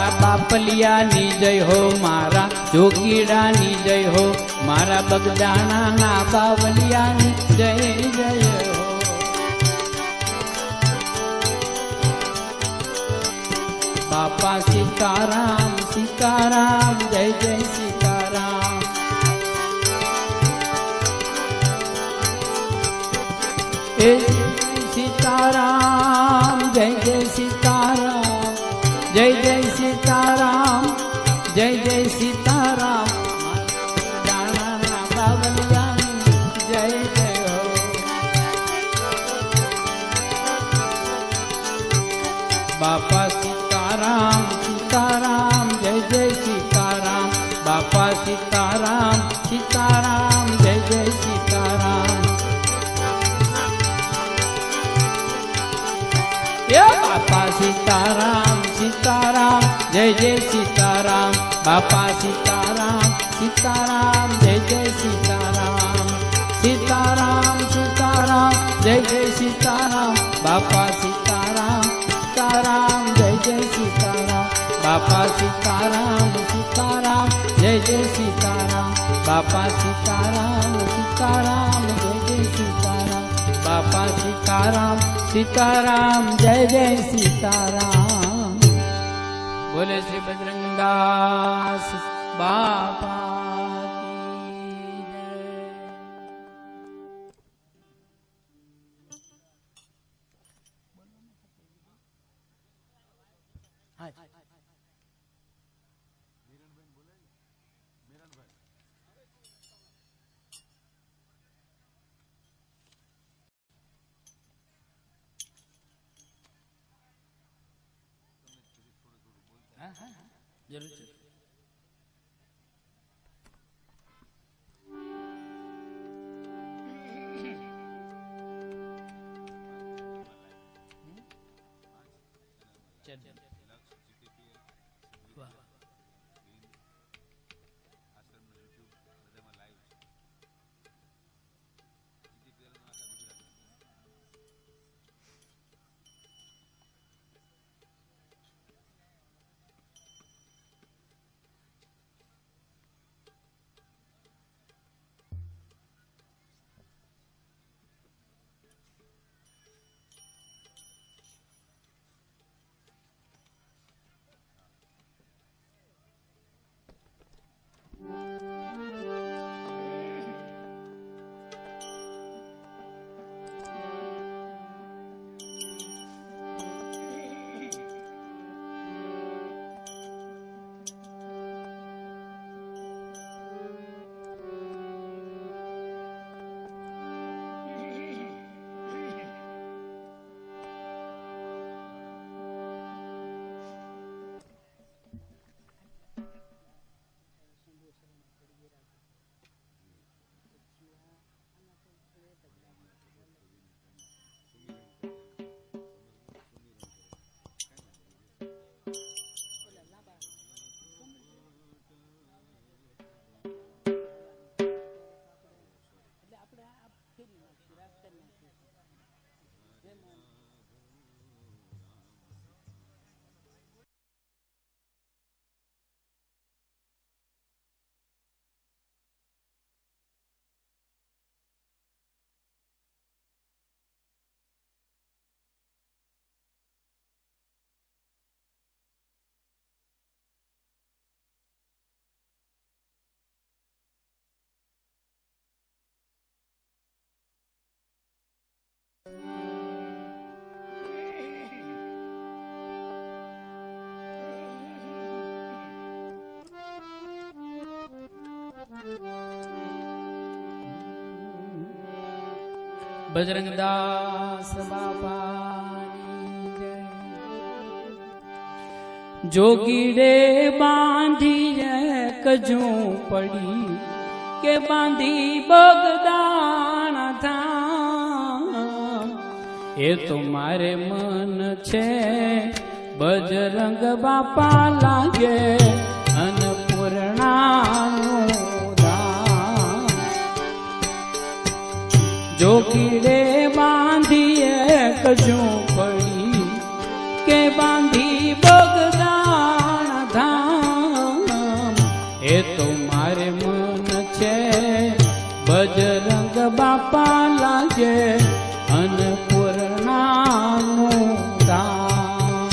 મારા બાપલિયાની જય હો, મારા જોગીડાની જય હો, મારા બગદાણાના બાવલિયાની જય જય હો. બાપા સીતારામ સીતારામ જય જય સીતારામ. એ સીતારામ જય જય સીતારામ, જય જય સીતારામ, જય જય સીતારામ. જાણાના બાવલિયાની જય જય હો. બાપા સીતારામ સીતારામ જય જય સીતારામ. બાપા સીતારામ સીતારામ જય જય સીતારામ. બાપા સીતારામ સીતારામ જય જય સીતારામ. બાપા સીતારામ સીતારામ જય જય સીતારામ. સીતારામ સીતારામ જય જય સીતારામ. બાપા સીતારામ સીતારામ જય જય સીતારામ. બાપા સીતારામ સીતારામ જય જય સીતારામ. બાપા સીતારામ સીતારામ જય જય સીતારામ. બાપા સીતારામ સીતારામ જય જય સીતારામ. બોલે શ્રી બજરંગદાસ બાપા કી જય. જરૂર છે. બજરંગદાસ બાપાની જય. જોગીડે બાંધી કજું પડી કે બાંધી બગદાણા થા, એ તો મારે મન છે બજરંગ બાપા લાગે અન્નપૂર્ણાનું ધામ. જોગીડે બાંધી કજું પડી કે બાંધી બગદાણા બાપા લાગે અન્નપૂર્ણાનું ધામ.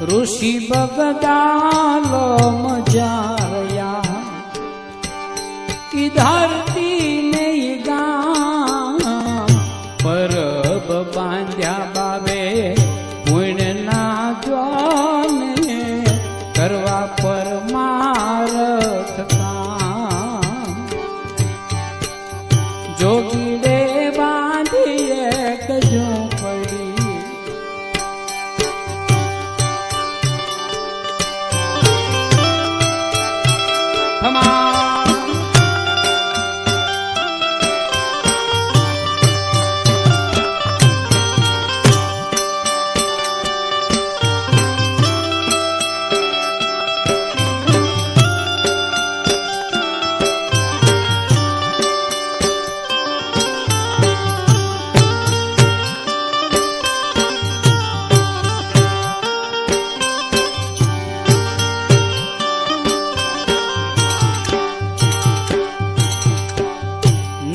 ઋષિ બગદાલો મજારયા કી ધરતી ને ગામ પરબ બાંધ્યા બાબે પુણ્યના જોને કરવા પરમારથ કામ. જોગીડે બાંધી એક ઝૂંપડી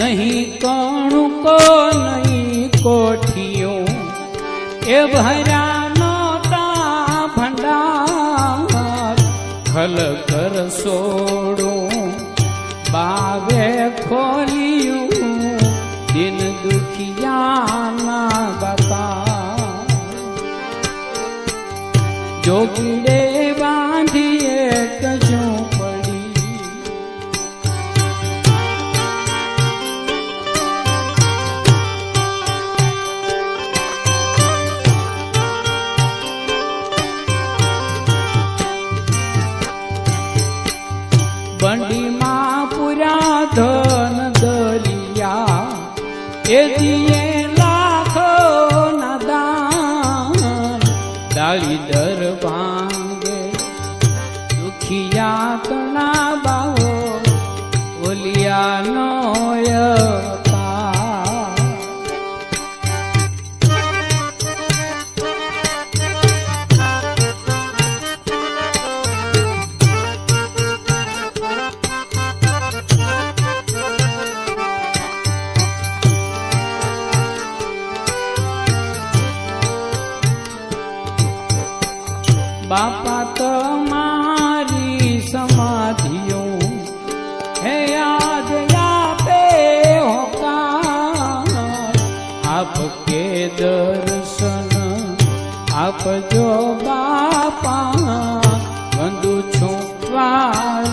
नहीं कौन को नहीं कोठियों ए भरा नोटा भंडार खल कर सोड़ो बावे खोलियूं दिन दुखिया ना बता. जोगीड़े बांधी एक ઝૂંપડી બંડીમાં પૂરા ધન દલિયા એ દિયે લાખો ના દાન ડાળી દર ભાંગે દુખિયા તણા બાવો ઓલિયા નો बापा तुम्हारी समाधियों है याद यापे होकार आपके दर्शन आप जो बापा बंधु छुपार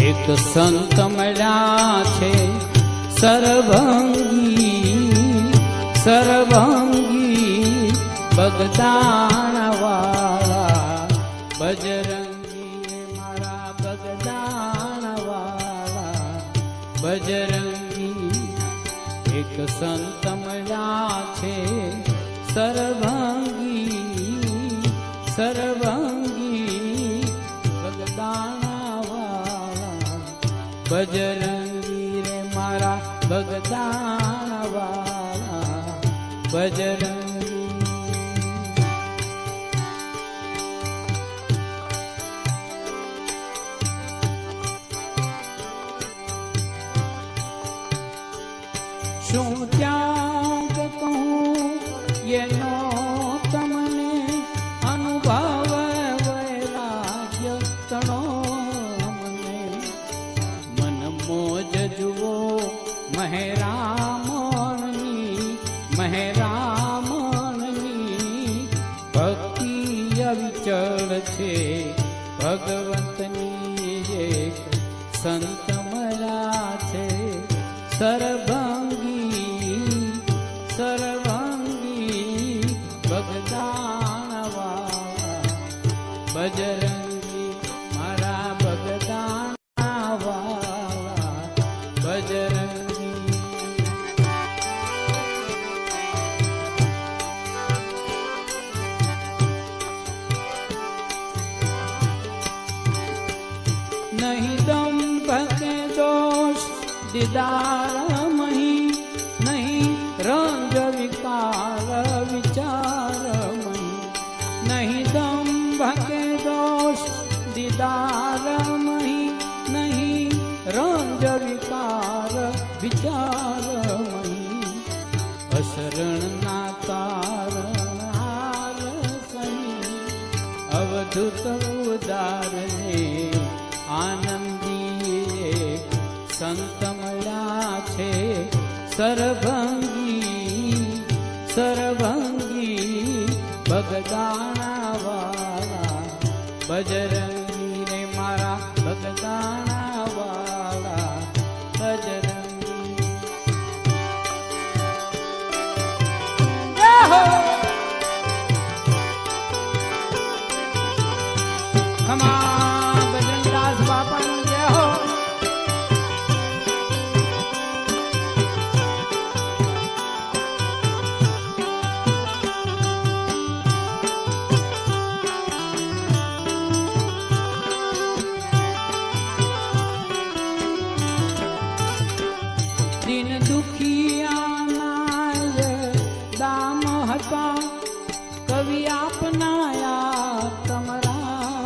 एक संत મળ્યા છે સરભંગી બગદાણવાળા બજરંગી મારા બગદાણવાળા બજરંગી. એક સંત મળ્યા છે સરભંગી બગદાણવાળા બજરંગી રે મારા બગદાણવાળા બજરંગી. શું ત્યાગ કહું એનો તમને અનુભવ વૈરાગ્ય તણો મને મન મોજ જુઓ મહેરામણની ભક્તિ અવિચળ છે ભગવંતની એક સંત મળ્યા છે સરભંગી બગદાણવાળા બજરંગી મારા બગદાણવાળા બજરંગી. દીદાર મહી નહીં રંજ વિકાર વિચાર મહી નહીં દંભ કે દોષ દીદાર મહી નહીં રંજ વિકાર વિચાર મહી અશરણ ના તારણ હાર સહી અવધૂત ઉદારને આનંદી સંત મળ્યા છે સરભંગી સરભંગી બગદાણા વાળા બજરંગી રે મારા બગદાણા વાળા બજરંગી ખમા બજરંગદાસ બાપાનું જય હો. દિન દુખિયાના દામ હતા કવિ આપનાયા તમારા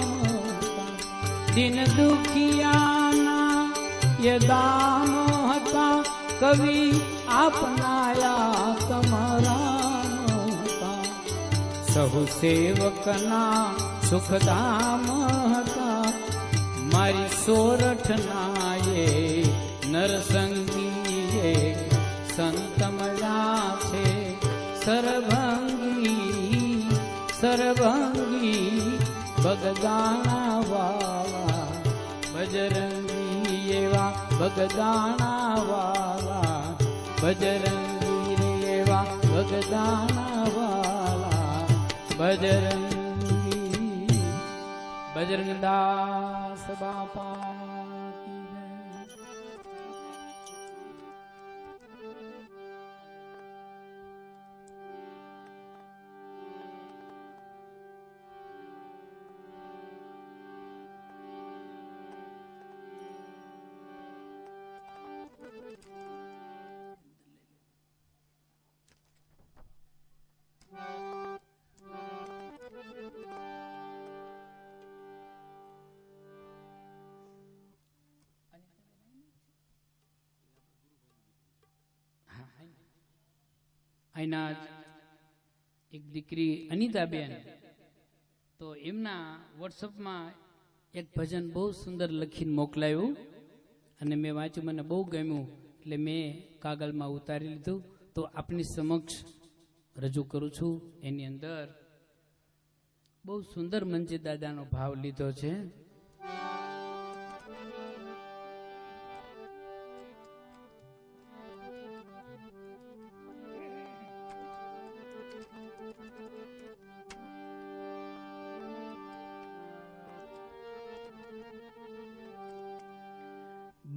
દિન દુખિયાના યે દામ હતા કવિ આપનાયા તમારા હતા સહુ સેવકના સુખધામ હતા મારી સોરઠના એ નરસંગી સંત મળ્યા છે સરભંગી સરભંગી બગદાણા વાળા બજરંગી એવા બગદાણા વાળા બજરંગી એવા બગદાણા વાળા બજરંગી બજરંગદાસ બાપા અહીંના એક દીકરી અનિતાબેન તો એમના વોટ્સઅપમાં એક ભજન બહુ સુંદર લખીને મોકલાયું અને મેં વાંચ્યું, મને બહુ ગમ્યું એટલે મેં કાગળમાં ઉતારી લીધું તો આપની સમક્ષ રજૂ કરું છું. એની અંદર બહુ સુંદર મંજી દાદાનો ભાવ લીધો છે.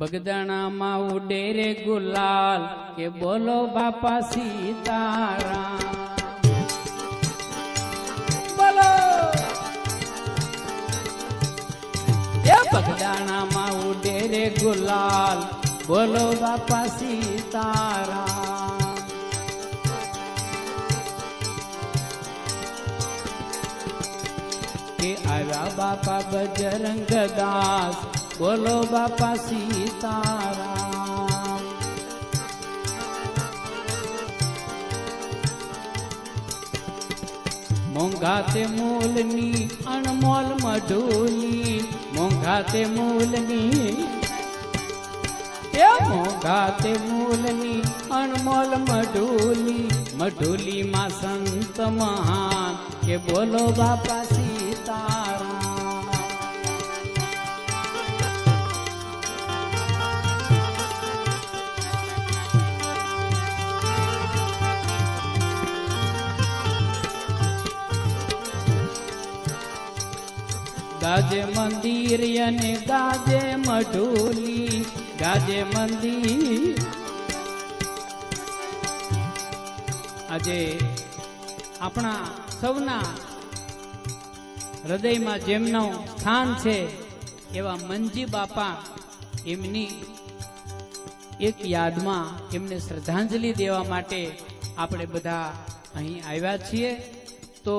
બગદાણામાં ઉડે રે ગુલાલ કે બોલો બાપા સીતારામ બોલો. એ બગદાણામાં ઉડે રે ગુલાલ બોલો બાપા સીતારામ. કે આવ્યા બાપા બજરંગ દાસ બોલો બાપા સીતારામ. મોંઘા તે મૂલની અણમોલ મઢુલી મોંઘા તે મૂલની મોંઘા તે મૂલની અણમોલ મઢુલી મઢુલીમાં સંત મહાન કે બોલો બાપા સીતારામ. ગાજે મંદિર અને ગાજે મઢુલી ગાજે મંદિર. આજે આપણા સૌના હૃદયમાં જેમનું સ્થાન છે એવા મંજી બાપા એમની એક યાદમાં એમને શ્રદ્ધાંજલિ દેવા માટે આપણે બધા અહીં આવ્યા છીએ. તો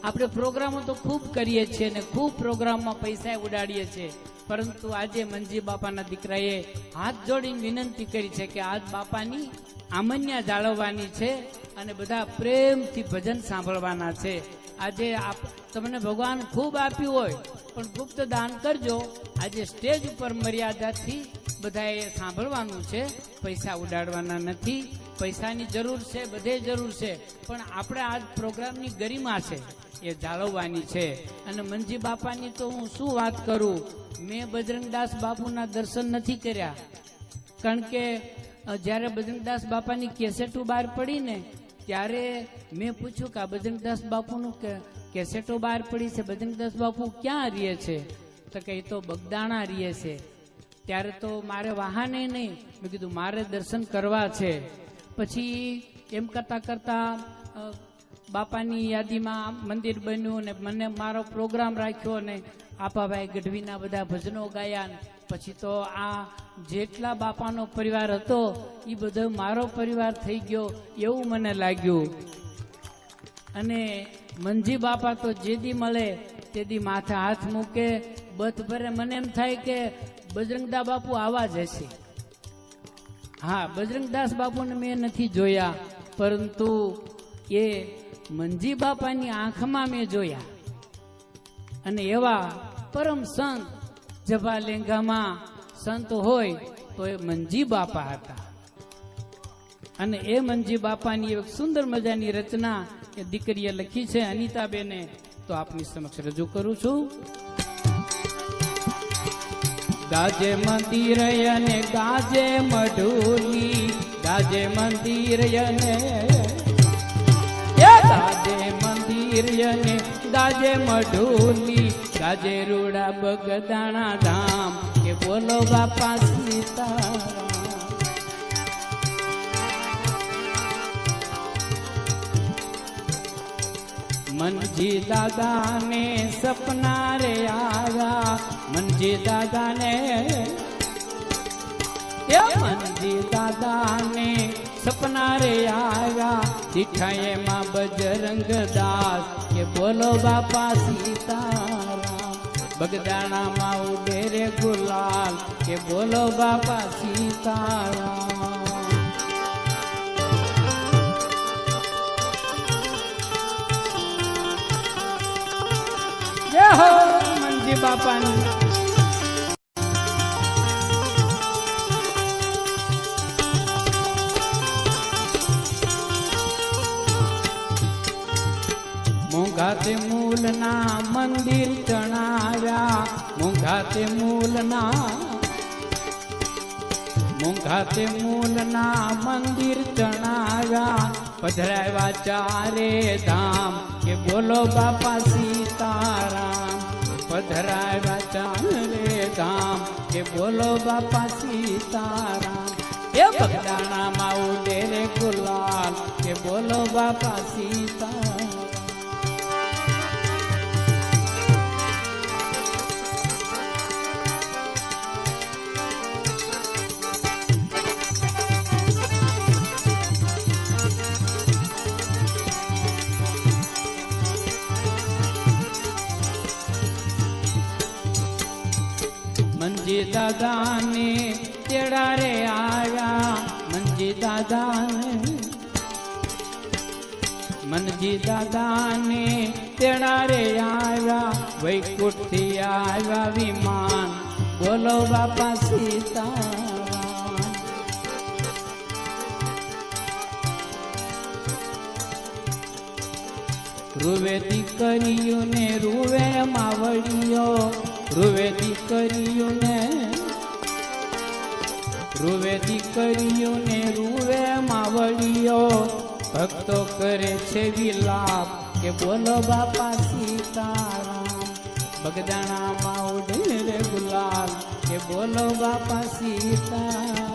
આપણે પ્રોગ્રામો તો ખૂબ કરીએ છીએ અને ખૂબ પ્રોગ્રામમાં પૈસા ઉડાડીએ છીએ, પરંતુ આજે મનજી બાપાના દીકરાએ હાથ જોડીને વિનંતી કરી છે કે આજ બાપાની આમન્યા જાળવવાની છે અને બધા પ્રેમથી ભજન સાંભળવાના છે. આજે તમને ભગવાન ખૂબ આપ્યું હોય પણ ગુપ્ત દાન કરજો. આજે સ્ટેજ ઉપર મર્યાદાથી બધાએ સાંભળવાનું છે, પૈસા ઉડાડવાના નથી. પૈસાની જરૂર છે, બધે જરૂર છે, પણ આપણે આજ પ્રોગ્રામની ગરિમા છે એ જાળવવાની છે. અને મનજી બાપાની તો હું શું વાત કરું, મેં બજરંગદાસ બાપુના દર્શન નથી કર્યા, કારણ કે જ્યારે બજરંગદાસ બાપાની કેસેટો બહાર પડી ને ત્યારે મેં પૂછ્યું કે આ બજરંગદાસ બાપુનું કેસેટો બહાર પડી છે, બજરંગદાસ બાપુ ક્યાં રહે છે? તો કે તો બગદાણા રહે છે. ત્યારે તો મારે વાહને નહીં, મેં કીધું મારે દર્શન કરવા છે. પછી એમ કરતા કરતા બાપાની યાદીમાં મંદિર બન્યું ને મને મારો પ્રોગ્રામ રાખ્યો ને આપાભાઈ ગઢવીના બધા ભજનો ગાયા. પછી તો આ જેટલા બાપાનો પરિવાર હતો એ બધો મારો પરિવાર થઈ ગયો એવું મને લાગ્યું. અને મનજી બાપા તો જે દી મળે તે દી માથે હાથ મૂકે, બથ ભરે. મને એમ થાય કે બજરંગદાસ બાપુ આવા જ હશે. હા, બજરંગદાસ બાપુને મેં નથી જોયા, પરંતુ એ મનજી બાપાની આંખમાં મેં જોયા. અને એવા પરમ સંત જભા લેંઘામાં સંત હોય તો એ મનજી બાપા હતા. અને એ મનજી બાપાની એક સુંદર મજાની રચના એ દીકરીએ લખી છે અનિતાબેને, તો આપની સમક્ષ રજૂ કરું છું. ગાજે મંદિર અને ગાજે મઢુલી, ગાજે મંદિર અને ગાજે મંદિર અને ગાજે મઢુલી, ગાજે રૂડા બગદાણા ધામ કે બોલો બાપા સીતારામ. મનજી દાદાને સપના રે આવ્યા, મનજી દાદાને મનજી દાદાને સપના રે આવ્યા, દીઠાએ માં બજરંગ દાસ કે બોલો બાપા સીતારામ. બગદાણામાં ઉડે રે ગુલાલ કે બોલો બાપા સીતારામ. જય હો મનજી બાપાની. મોંઘાતે મૂલના મંદિર ચણાવ્યા, મોંઘાતે મૂલના મંદિર ચણાવ્યા, પધરાવ્યા ચારે ધામ કે બોલો બાપા સીતારામ. પધરાવ્યા ચારે ધામ કે બોલો બાપા સીતારામ. એ બગદાણામાં ઉડે રે ગુલાલ કે બોલો બાપા સીતારામ. મનજી દાદાને તેડા રે આવ્યા, મનજી દાદાને તેડા રે આવ્યા, વૈકુંઠથી આવ્યા વિમાન બોલો બાપા સીતારામ. રૂવે દીકરીયું ને રૂવે માવડીઓ, રૂવે દીકરીયું ને રૂવે માવડીઓ, ભક્તો કરે છે વિલાપ કે બોલો બાપા સીતારામ. બગદાણામાં ઉડે રે ગુલાલ કે બોલો બાપા સીતારામ.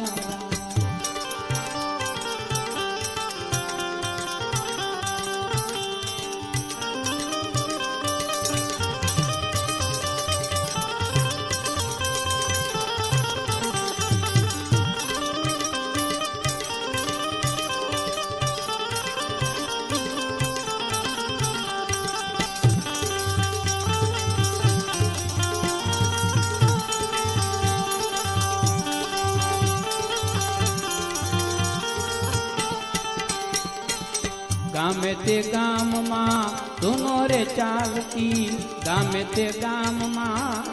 ગામે તે ગામમાં ધૂનો રે ચાલતી, ગામે તે ગામમાં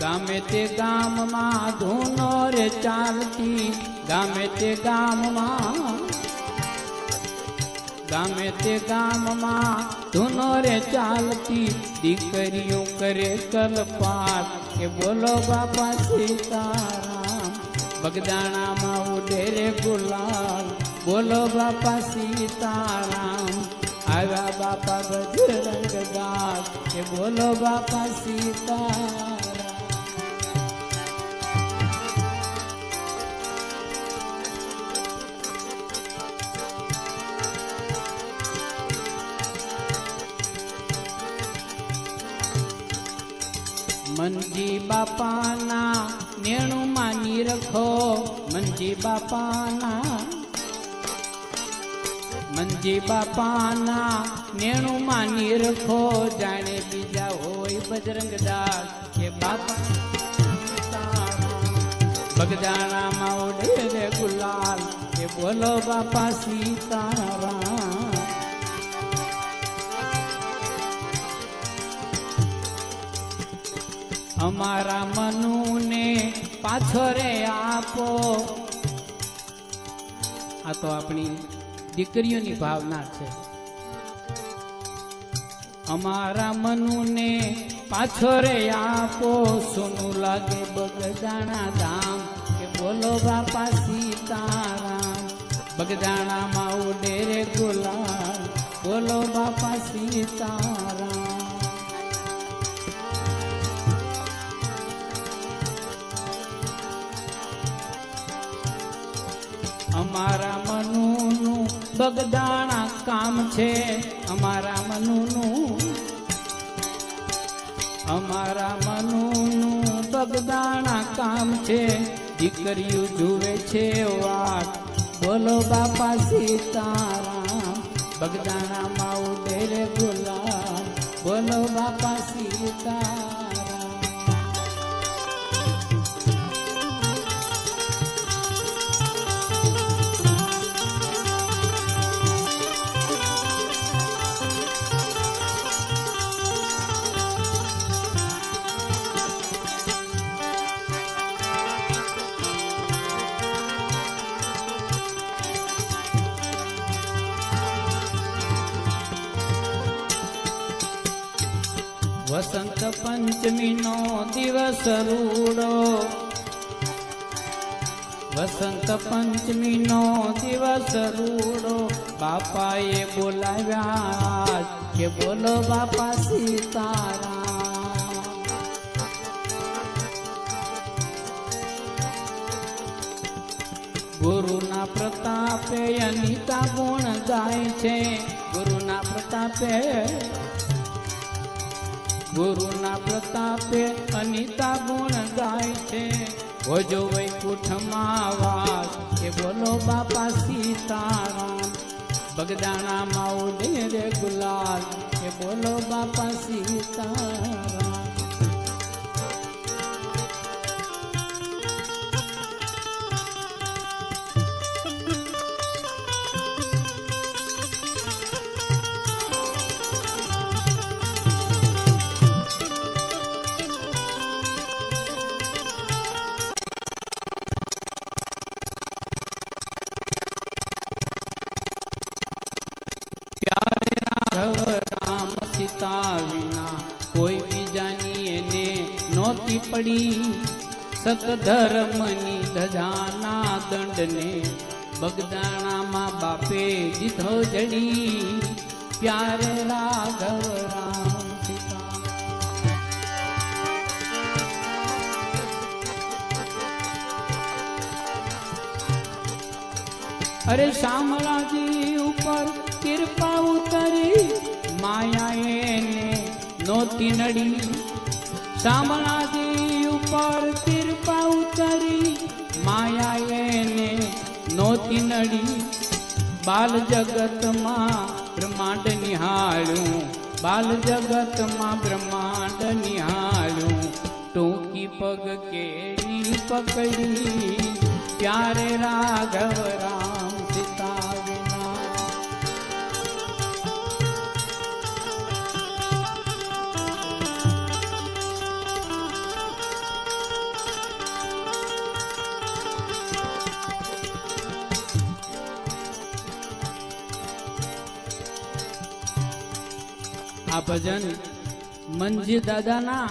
ગામે તે ગામમાં ધૂનો રે ચાલતી, ગામે તે ગામમાં ગામે તે ગામમાં ધૂનો રે ચાલતી, દીકરીઓ કરે કલપાત કે બોલો બાપા સીતારામ, બગદાણામાં ઉડે રે ગુલાલ, બોલો બાપા સીતારામ, આવ્યા બાપા બજરંગ દાસ કે બોલો બાપા સીતારામ. મનજી બાપાના નેણું માની રખો, મનજી બાપાના નેણું માની રખો, જાણે બીજા હોય બજરંગદાસ કે બાપા બગદાણામાં ઉડે રે ગુલાલ કે બોલો બાપા સીતારામ. અમારા મનુને પાછો રે આપો. આ તો આપણી દીકરીઓની ભાવના છે. અમારા મનુને પાછો રે આપો, સોનું લાગે બગદાણા ધામ કે બોલો બાપા સીતારામ, બગદાણામાં ઉડે રે ગુલાલ, બોલો બાપા સીતારામ. અમારા મનુનું બગદાણા કામ છે, અમારા મનુનું બગદાણા કામ છે, દીકરીઓ જુએ છે વાત બોલો બાપા સીતારામ, બગદાણામાં ઉડે રે ગુલાલ, બોલો બાપા સીતારામ. વસંત પંચમીનો દિવસ રૂડો, વસંત પંચમીનો દિવસ રૂડો, બાપાએ બોલાવ્યા કે બોલો બાપા સીતારામ. ગુરુના પ્રતાપે અનિતા ગુણ ગાય છે, ગુરુના પ્રતાપે અનિતા ગુણ ગાય છે, ભોજો વૈકુંઠમાં વાસ કે બોલો બાપા સીતારામ, બગદાણામાં ઉડે રે ગુલાલ કે બોલો બાપા સીતારામ. રામ સીતા વિના કોઈ બીજાની એને નહોતી પડી, સતધર્મની ધજાના દંડને બગદાણામાં બાપે દીધો જડી, પ્યારે રાઘવ રામ સીતા. અરે શામળાજી ઉપર કૃપા ઉતરી, માયા એને નોતી નડી, શામળાજી ઉપર કૃપા ઉતરી, માયા એને નોતી નડી. બાલ જગતમાં બ્રહ્માંડ નિહાળ્યું, બાલ જગતમાં બ્રહ્માંડ નિહાળ્યું, पग केड़ी पकड़ी प्यारे राघव राम सीता बिना। આ ભજન મનજી દાદાના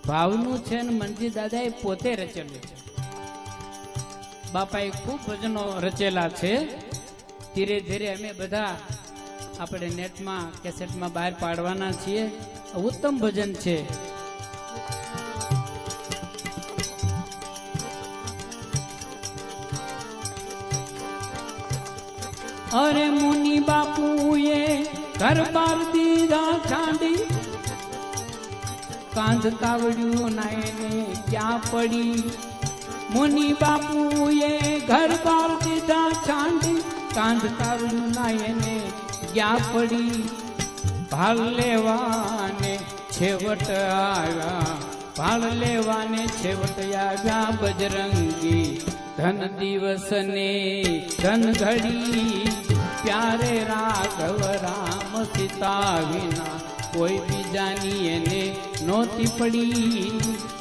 ભાવનું છે અને મનજી દાદાએ પોતે રચેલું છે. બાપાએ ખૂબ ભજનો રચેલા છે. ધીરે ધીરે અમે બધા આપણે નેટમાં કેસેટમાં બહાર પાડવાના છીએ. ઉત્તમ ભજન છે. અરે મુનિ બાપુએ ઘર બાર દીધા છાંડી કાંધ કાવડ્યું ના એને ક્યાં પડી. મુનિ બાપુએ ઘર બાર દીધા છાંડી કાંધ કાવડ્યું ના એને ક્યાં પડી. ભાળ લેવાને છેવટ આવ્યા ભાળ લેવાને છેવટ આવ્યા બજરંગી ધન દિવસ ને ધન ઘડી પ્યારે રાઘવ રામ સીતા વિના કોઈ બીજાની એને નોતી પડી.